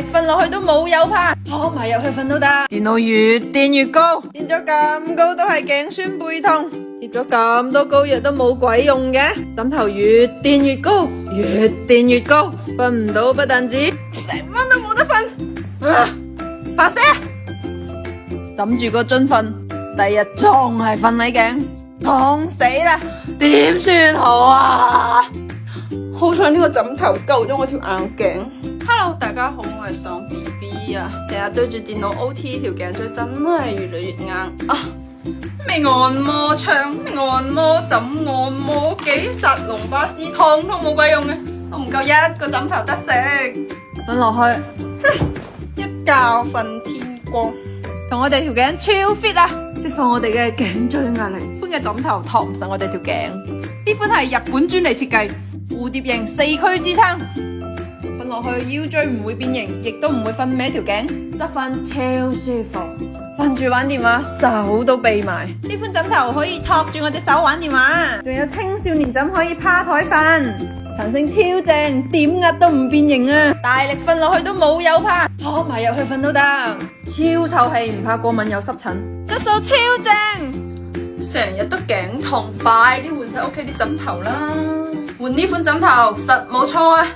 力瞓落去都冇有怕，撲埋入去瞓都得。電腦越墊越高，墊咗咁高都係頸酸背痛，貼咗咁多膏藥都冇鬼用嘅。枕頭越墊越高，越墊越高，瞓唔到不但止，成晚都冇得瞓。發射！枕住個樽瞓，第日仲係瞓捩頸，痛死啦！點算好啊？好彩呢個枕頭救咗我條硬頸。Hello， 大家好，我係喪 BB 啊，成日對住電腦 OT， 條頸椎真係越嚟越硬啊！咩按摩槍、咩按摩枕、按摩機、薩隆巴斯，通通冇鬼用嘅，都唔夠一個枕頭得食。瞓落去，一覺瞓天光，同我哋條頸超 fit 啊！釋放我哋嘅頸椎壓力，呢款嘅枕頭托唔實我哋條頸。呢款係日本專利設計，蝴蝶形4區支撐，瞓落去腰椎唔會變形，亦都唔會瞓歪條頸，側瞓超舒服。瞓住玩電話，手都痹埋。呢款枕頭可以托住我隻手玩電話，仲有青少年枕可以趴台瞓，彈性超正，點壓都唔變形啊！大力瞓落去都冇有怕，撲埋入去瞓都得，超透氣，唔怕過敏又濕疹，質素超正。成日都頸痛，快啲換晒屋企啲枕頭啦！換呢款枕頭實冇錯啊！